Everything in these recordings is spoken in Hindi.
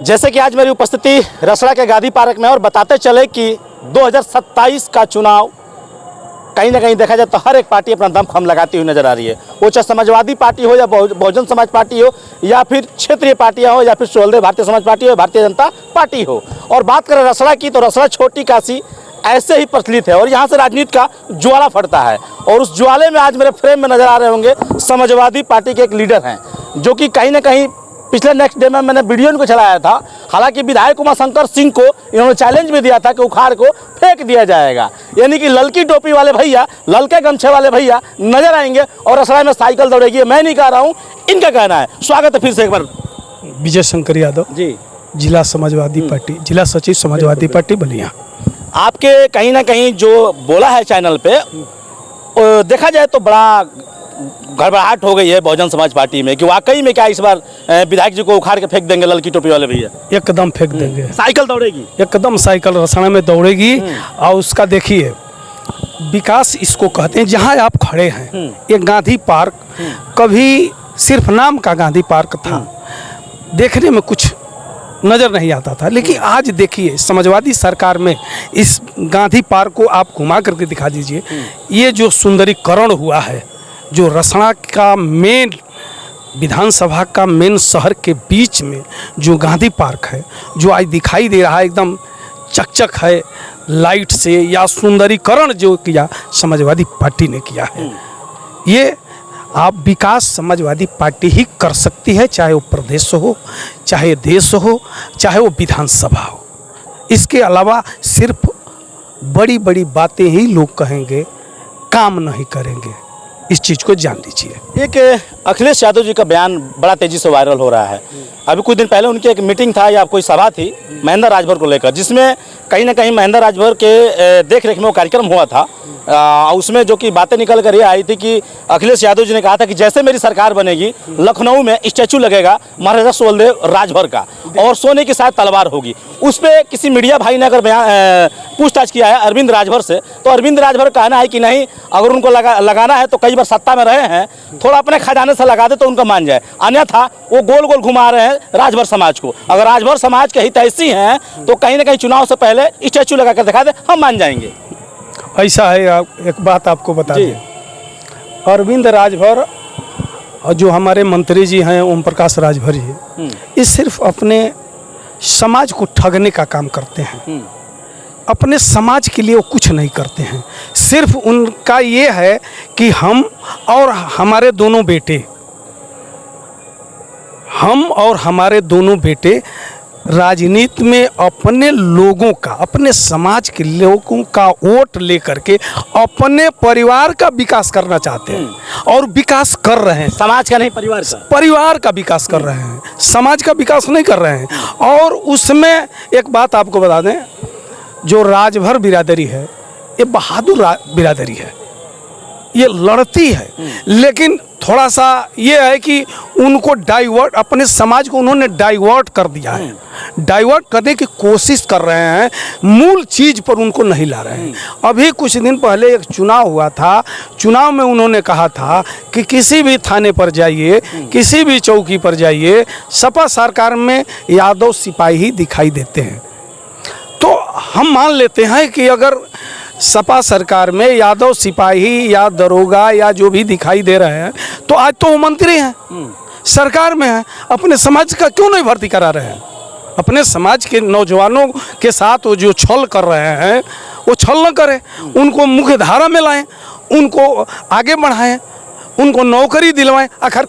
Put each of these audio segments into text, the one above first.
जैसे कि आज मेरी उपस्थिति रसड़ा के गांधी पार्क में और बताते चले कि 2027 का चुनाव कहीं ना कहीं देखा जाए तो हर एक पार्टी अपना दमखम लगाती हुई नजर आ रही है। वो चाहे समाजवादी पार्टी हो या बहुजन समाज पार्टी हो या फिर क्षेत्रीय पार्टियां हो या फिर सोलदेव भारतीय समाज पार्टी हो, भारतीय जनता पार्टी हो। और बात करें रसड़ा की तो रसड़ा छोटी काशी ऐसे ही प्रचलित है और यहाँ से राजनीति का ज्वाला फटता है। और उस ज्वाले में आज मेरे फ्रेम में नजर आ रहे होंगे समाजवादी पार्टी के एक लीडर हैं, जो कि कहीं ना कहीं पिछले नेक्स्ट डे में मैंने वीडियो इनको चलाया था। हालांकि विधायक उमाशंकर सिंह को इन्होंने चैलेंज भी दिया था कि उखाड़ को फेंक दिया जाएगा, यानी कि ललकी टोपी वाले भैया, ललके गमछे वाले भैया नजर आएंगे और रसड़ा में साइकिल दौड़ेगी। मैं नहीं कह रहा हूँ, इनका कहना है। स्वागत है फिर से एक बार। विजय शंकर यादव जी, जिला समाजवादी पार्टी, जिला सचिव समाजवादी पार्टी बलिया। आपके कहीं ना कहीं जो बोला है चैनल पे, देखा जाए तो बड़ा घबराहट हो गई है बहुजन समाज पार्टी में कि वाकई में क्या इस बार विधायक जी को उखाड़ के फेंक देंगे ललकी टोपी वाले भैया? एकदम फेंक देंगे। साइकिल दौड़ेगी, एकदम साइकिल रसड़ा में दौड़ेगी। और उसका देखिए विकास इसको कहते हैं। जहाँ आप खड़े हैं ये गांधी पार्क कभी सिर्फ नाम का गांधी पार्क था, देखने में कुछ नज़र नहीं आता था, लेकिन आज देखिए समाजवादी सरकार में इस गांधी पार्क को आप घुमा करके दिखा दीजिए। ये जो सुंदरीकरण हुआ है, जो रसड़ा का मेन विधानसभा का मेन शहर के बीच में जो गांधी पार्क है, जो आज दिखाई दे रहा है एकदम चकचक है लाइट से, या सुंदरीकरण जो किया समाजवादी पार्टी ने किया है, ये आप विकास समाजवादी पार्टी ही कर सकती है, चाहे वो प्रदेश हो, चाहे देश हो, चाहे वो विधानसभा हो। इसके अलावा सिर्फ बड़ी बड़ी बातें ही लोग कहेंगे, काम नहीं करेंगे। इस चीज़ को जान लीजिए। एक अखिलेश यादव जी का बयान बड़ा तेजी से वायरल हो रहा है। अभी कुछ दिन पहले उनकी एक मीटिंग था या कोई सभा थी महेंद्र राजभर को लेकर, जिसमें कहीं ना कहीं महेंद्र राजभर के देख रेख में वो कार्यक्रम हुआ था। उसमें जो कि बातें निकल कर ये आई थी कि अखिलेश यादव जी ने कहा था कि जैसे मेरी सरकार बनेगी लखनऊ में स्टैचू लगेगा महाराजा सोलदेव राजभर का और सोने की शायद तलवार होगी। उस पर किसी मीडिया भाई ने अगर पूछताछ किया है अरविंद राजभर से, तो अरविंद राजभर का कहना है कि नहीं, अगर उनको लगाना है तो कई बार सत्ता में रहे हैं, थोड़ा अपने खजाने से लगा दे तो उनका मान जाए, अन्यथा वो गोल गोल घुमा रहे हैं राजभर समाज को। अगर राजभर समाज के हित ऐसी हैं तो कहीं ना कहीं चुनाव से पहले स्टैचू लगा कर दिखा दे, हम मान जाएंगे। ऐसा है। एक बात आपको बता दें, अरविंद राजभर और जो हमारे मंत्री जी हैं ओम प्रकाश राजभर जी, ये सिर्फ अपने समाज को ठगने का काम करते हैं। अपने समाज के लिए वो कुछ नहीं करते हैं। सिर्फ उनका ये है कि हम और हमारे दोनों बेटे राजनीति में अपने लोगों का, अपने समाज के लोगों का वोट लेकर के अपने परिवार का विकास करना चाहते हैं और विकास कर रहे हैं। समाज का नहीं, परिवार का विकास कर रहे हैं, समाज का विकास नहीं कर रहे हैं। और उसमें एक बात आपको बता दें, जो राजभर बिरादरी है ये बहादुर बिरादरी है, ये लड़ती है, लेकिन थोड़ा सा ये है कि उनको डाइवर्ट, अपने समाज को उन्होंने डाइवर्ट कर दिया है, डाइवर्ट करने की कोशिश कर रहे हैं, मूल चीज़ पर उनको नहीं ला रहे हैं। अभी कुछ दिन पहले एक चुनाव हुआ था, चुनाव में उन्होंने कहा था कि किसी भी थाने पर जाइए, किसी भी चौकी पर जाइए, सपा सरकार में यादव सिपाही ही दिखाई देते हैं। तो हम मान लेते हैं कि अगर सपा सरकार में यादव सिपाही या दरोगा या जो भी दिखाई दे रहे हैं, तो आज तो वो मंत्री हैं, सरकार में हैं, अपने समाज का क्यों नहीं भर्ती करा रहे हैं? अपने समाज के नौजवानों के साथ वो जो छल कर रहे हैं वो छल न करें, उनको मुख्य धारा में लाएं, उनको आगे बढ़ाएं, उनको नौकरी दिलवाएं। आखिर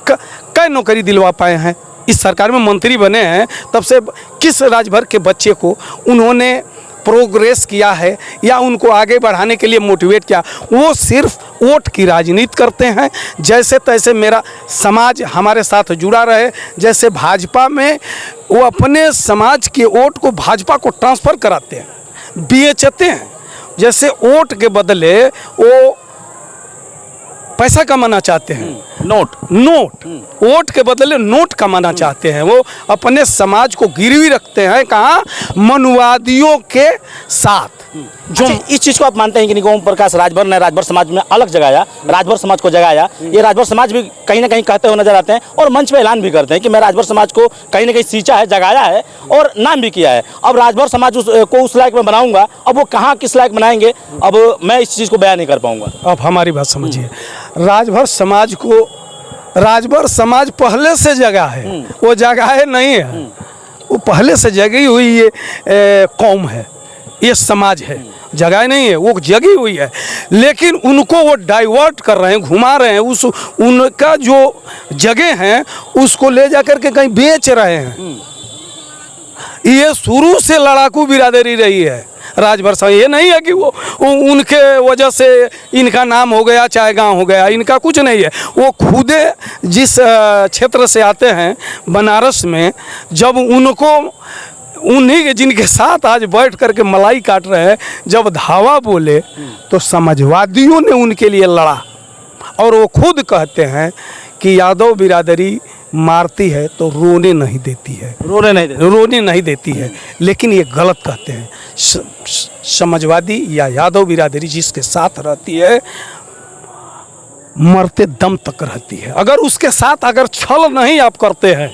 कई नौकरी दिलवा पाए हैं? इस सरकार में मंत्री बने हैं तब से किस राजभर के बच्चे को उन्होंने प्रोग्रेस किया है या उनको आगे बढ़ाने के लिए मोटिवेट किया? वो सिर्फ वोट की राजनीति करते हैं। जैसे तैसे मेरा समाज हमारे साथ जुड़ा रहे, जैसे भाजपा में वो अपने समाज के वोट को भाजपा को ट्रांसफ़र कराते हैं, बेचते हैं। जैसे वोट के बदले वो पैसा कमाना चाहते हैं, नोट वोट के बदले नोट कमाना चाहते हैं। वो अपने समाज को गिरवी रखते हैं, कहाँ? मनुवादियों के साथ। जो इस चीज को आप मानते हैं कि नहीं, ओम प्रकाश राजभर ने राजभर समाज में अलग जगाया, राजभर समाज को जगाया, ये राजभर समाज भी कहीं ना कहीं कहते हुए नजर आते हैं और मंच पे ऐलान भी करते हैं कि मैं राजभर समाज को कहीं ना कहीं सींचा है, जगाया है और नाम भी किया है। अब राजभर समाज को उस लायक में बनाऊंगा, अब वो कहाँ किस लायक बनाएंगे, अब मैं इस चीज को बयान नहीं कर पाऊंगा। अब हमारी बात समझिए, राजभर समाज को राजभर समाज पहले से जगा है, वो जगाए नहीं है, वो पहले से जगी हुई ये कौम है, ये समाज है, जगह नहीं है, वो जगी हुई है। लेकिन उनको वो डाइवर्ट कर रहे हैं, घुमा रहे हैं, उस उनका जो जगह हैं उसको ले जाकर के कहीं बेच रहे हैं। ये शुरू से लड़ाकू बिरादरी रही है राजभर समाज। ये नहीं है कि वो उनके वजह से इनका नाम हो गया चाहे गांव हो गया, इनका कुछ नहीं है। वो खुदे जिस क्षेत्र से आते हैं बनारस में, जब उनको उन्हीं के जिनके साथ आज बैठ करके मलाई काट रहे हैं, जब धावा बोले तो समाजवादियों ने उनके लिए लड़ा। और वो खुद कहते हैं कि यादव बिरादरी मारती है तो रोने नहीं देती है, रोने नहीं देती है। लेकिन ये गलत कहते हैं। समाजवादी या यादव बिरादरी जिसके साथ रहती है मरते दम तक रहती है। अगर उसके साथ अगर छल नहीं आप करते हैं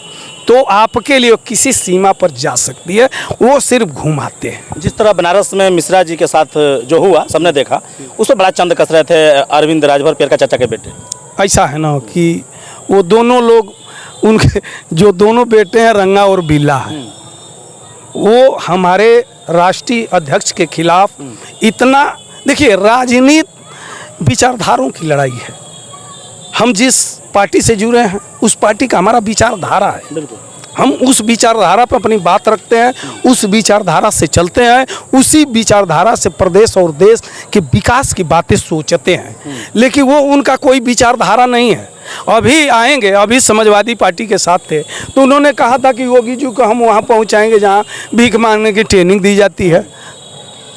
तो आपके लिए किसी सीमा पर जा सकती है, वो सिर्फ घुमाते हैं। जिस तरह बनारस में मिश्रा जी के साथ जो हुआ सबने देखा, उस पर बड़ा चंद कस रहे थे अरविंद राजभर पियर का चाचा के बेटे। ऐसा है ना कि वो दोनों लोग, उनके जो दोनों बेटे हैं रंगा और बिल्ला है, वो हमारे राष्ट्रीय अध्यक्ष के खिलाफ इतना, देखिए राजनीति विचारधारों की लड़ाई है। हम जिस पार्टी से जुड़े हैं उस पार्टी का हमारा विचारधारा है, बिल्कुल हम उस विचारधारा पर अपनी बात रखते हैं, उस विचारधारा से चलते हैं, उसी विचारधारा से प्रदेश और देश के विकास की बातें सोचते हैं। लेकिन वो उनका कोई विचारधारा नहीं है। अभी आएंगे, अभी समाजवादी पार्टी के साथ थे तो उन्होंने कहा था कि योगी जी को हम वहाँ पहुँचाएंगे जहाँ भीख मांगने की ट्रेनिंग दी जाती है।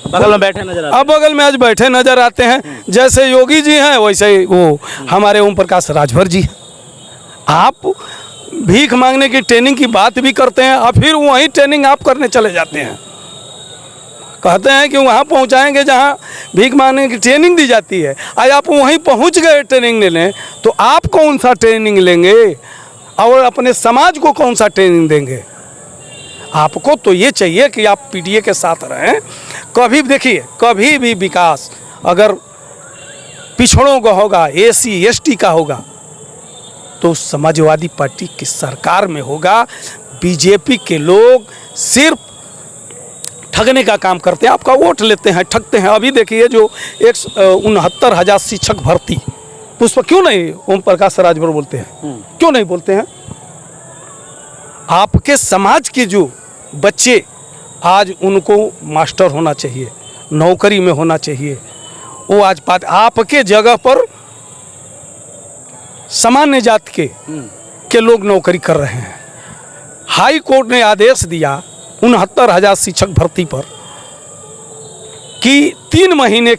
बगल में बैठे नजर आते हैं। अब बगल में आज बैठे नजर आते हैं। जैसे योगी जी हैं वैसे ही वो हमारे ओम प्रकाश राजभर जी हैं। आप भीख मांगने की ट्रेनिंग की बात भी करते हैं और फिर वही ट्रेनिंग आप करने चले जाते हैं। कहते हैं कि वहाँ पहुँचाएंगे जहाँ भीख मांगने की ट्रेनिंग दी जाती है। आज आप वहीं पहुँच गए ट्रेनिंग लेने, तो आप कौन सा ट्रेनिंग लेंगे और अपने समाज को कौन सा ट्रेनिंग देंगे? आपको तो ये चाहिए कि आप पीडीए के साथ रहें। कभी देखिए, कभी भी विकास अगर पिछड़ों का होगा, एसी एसटी का होगा, तो समाजवादी पार्टी की सरकार में होगा। बीजेपी के लोग सिर्फ ठगने का काम करते हैं, आपका वोट लेते हैं, ठगते हैं। अभी देखिए जो 69,000 शिक्षक भर्ती, तो उस पर क्यों नहीं ओम प्रकाश राजभर बोलते हैं? क्यों नहीं बोलते हैं? आपके समाज के जो बच्चे आज उनको मास्टर होना चाहिए, नौकरी में होना चाहिए, वो आज बात आपके जगह पर सामान्य जात के लोग नौकरी कर रहे हैं। हाई कोर्ट ने आदेश दिया 69,000 शिक्षक भर्ती पर कि 3 महीने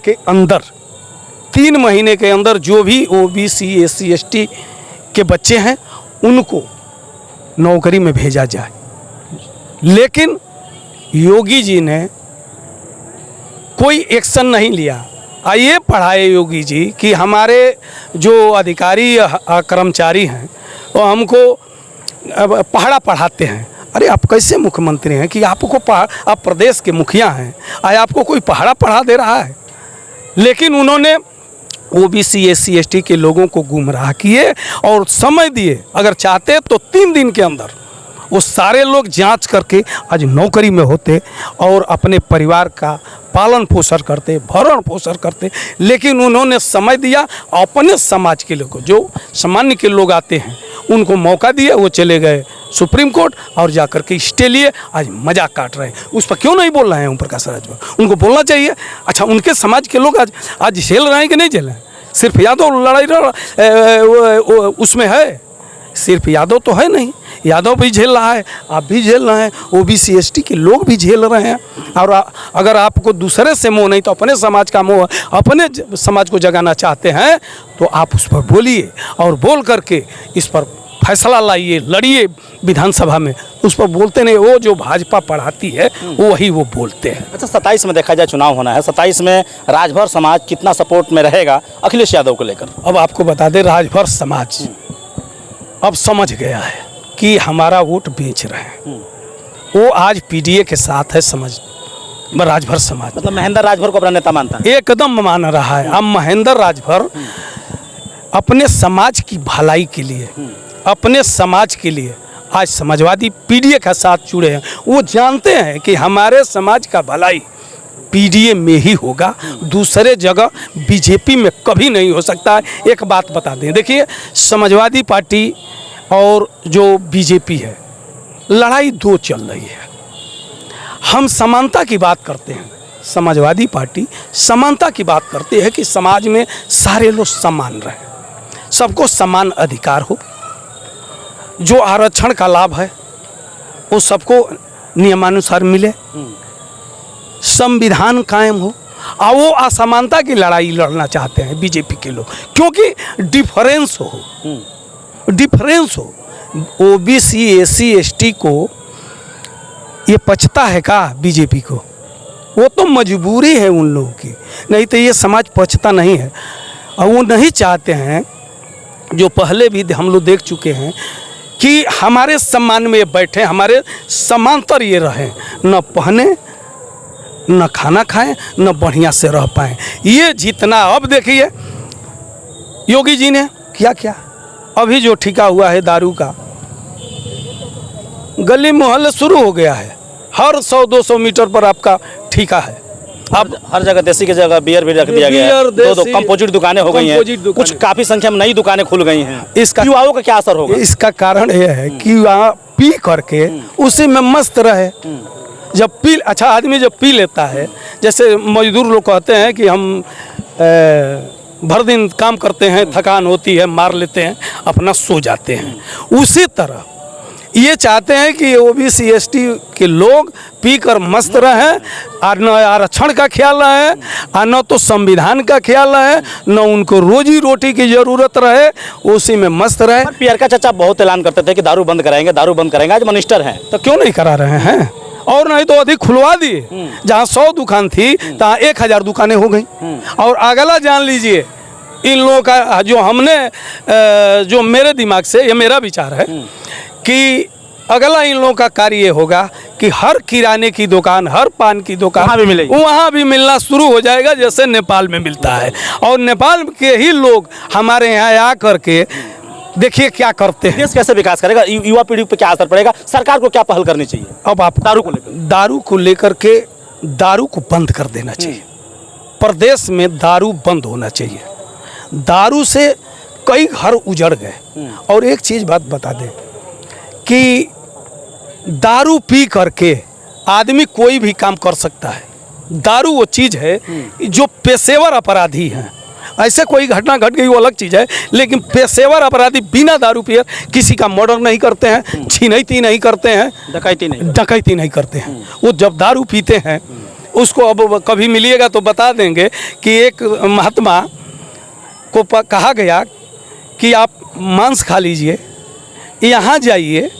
के अंदर जो भी ओबीसी एससी एसटी के बच्चे हैं उनको नौकरी में भेजा जाए। लेकिन योगी जी ने कोई एक्शन नहीं लिया। आइए पढ़ाए योगी जी कि हमारे जो अधिकारी कर्मचारी हैं वो हमको पढ़ा पढ़ाते हैं। अरे आप कैसे मुख्यमंत्री हैं कि आपको आप प्रदेश के मुखिया हैं, आज आपको कोई पढ़ा पढ़ा दे रहा है? लेकिन उन्होंने ओबीसी एससी एसटी के लोगों को गुमराह किए और समय दिए। अगर चाहते तो 3 दिन के अंदर वो सारे लोग जांच करके आज नौकरी में होते और अपने परिवार का पालन पोषण करते, भरण पोषण करते। लेकिन उन्होंने समय दिया, अपने समाज के लोगों, जो सामान्य के लोग आते हैं उनको मौका दिया, वो चले गए सुप्रीम कोर्ट और जाकर के स्टे लिए, आज मजाक काट रहे हैं। उस पर क्यों नहीं बोल रहे हैं ओम प्रकाश राजभर? उनको बोलना चाहिए। अच्छा, उनके समाज के लोग आज झेल रहे हैं कि नहीं झेल रहे हैं? सिर्फ यादव लड़ाई उसमें है, सिर्फ यादव तो है नहीं, यादव भी झेल रहा है, आप भी झेल रहे हैं, ओबीसी एसटी के लोग भी झेल रहे हैं। और अगर आपको दूसरे से मोह नहीं तो अपने समाज का मोह, अपने समाज को जगाना चाहते हैं तो आप उस पर बोलिए और बोल करके इस पर फैसला लाइए, लड़िए विधानसभा में। उस पर बोलते नहीं, वो जो भाजपा पढ़ाती है वही वो बोलते हैं। अच्छा, 27 में देखा जाए चुनाव होना है, 27 में राजभर समाज कितना सपोर्ट में रहेगा अखिलेश यादव को लेकर? अब आपको बता दें, राजभर समाज अब समझ गया है कि हमारा वोट बेच रहे हैं। वो आज पीडीए के साथ है, समझ राजभर समाज। मतलब महेंद्र राजभर को अपना नेता मानता है? एकदम मान रहा है। अब महेंद्र राजभर अपने समाज की भलाई के लिए, अपने समाज के लिए आज समाजवादी पीडीए के साथ जुड़े हैं। वो जानते हैं कि हमारे समाज का भलाई पीडीए में ही होगा, दूसरे जगह बीजेपी में कभी नहीं हो सकता है। एक बात बता दें, देखिए समाजवादी पार्टी और जो बीजेपी है, लड़ाई दो चल रही है। हम समानता की बात करते हैं, समाजवादी पार्टी समानता की बात करती है कि समाज में सारे लोग समान रहें, सबको समान अधिकार हो, जो आरक्षण का लाभ है वो सबको नियमानुसार मिले, संविधान कायम हो। और वो असमानता की लड़ाई लड़ना चाहते हैं बीजेपी के लोग, क्योंकि डिफरेंस हो। ओबीसी एससी एसटी को ये पचता है का बीजेपी को? वो तो मजबूरी है उन लोगों की, नहीं तो ये समाज पचता नहीं है। और वो नहीं चाहते हैं, जो पहले भी हम लोग देख चुके हैं, कि हमारे सम्मान में बैठे, हमारे समांतर ये रहें, न पहने न खाना खाएं न बढ़िया से रह पाएं। ये जितना अब देखिए योगी जी ने क्या किया, अभी जो ठिका हुआ है दारू का, गली मोहल्ले शुरू हो गया है, हर 100-200 मीटर पर आपका ठिका है। अब हर जगह देसी की जगह बियर भी रख दिया गया है, दो कंपोजिट दुकानें हो गई हैं, कुछ काफी संख्या में नई दुकानें खुल गई हैं। इसका युवाओं का क्या असर होगा? इसका कारण यह है कि वहाँ पी करके उसी में मस्त रहे। जब पी, अच्छा आदमी जब पी लेता है, जैसे मजदूर लोग कहते हैं कि हम भर दिन काम करते हैं, थकान होती है, मार लेते हैं, अपना सो जाते हैं। उसी तरह ये चाहते हैं कि ओबीसी एसटी के लोग पीकर मस्त रहें, और न आरक्षण का ख्याल रहे, और न तो संविधान का ख्याल रहे, न उनको रोजी रोटी की जरूरत रहे, उसी में मस्त रहे। पियर का चाचा बहुत ऐलान करते थे कि दारू बंद कराएंगे, दारू बंद कराएंगे, आज मिनिस्टर हैं तो क्यों नहीं करा रहे हैं? और नहीं तो अधिक खुलवा दिए। जहाँ 100 दुकान थी तहाँ 1000 दुकानें हो गई। और अगला जान लीजिए, इन लोगों का जो हमने जो मेरे दिमाग से, ये मेरा विचार है कि अगला इन लोगों का कार्य ये होगा कि हर किराने की दुकान, हर पान की दुकान वहाँ भी मिलना शुरू हो जाएगा, जैसे नेपाल में मिलता है। और नेपाल के ही लोग हमारे यहाँ आ करके देखिए क्या करते हैं। देश कैसे विकास करेगा, युवा पीढ़ी पर क्या असर पड़ेगा, सरकार को क्या पहल करनी चाहिए? अब आप दारू को लेकर के दारू को बंद कर देना चाहिए। प्रदेश में दारू बंद होना चाहिए। दारू से कई घर उजड़ गए। और एक चीज़ बात बता दें कि दारू पी करके आदमी कोई भी काम कर सकता है। दारू वो चीज़ है जो पेशेवर अपराधी हैं। ऐसे कोई घटना घट गई वो अलग चीज़ है, लेकिन पेशेवर अपराधी बिना दारू पिए किसी का मर्डर नहीं करते हैं, छीनैती नहीं करते हैं, डकैती नहीं करते हैं। वो जब दारू पीते हैं, उसको अब कभी मिलिएगा तो बता देंगे कि एक महात्मा को कहा गया कि आप मांस खा लीजिए, यहाँ जाइए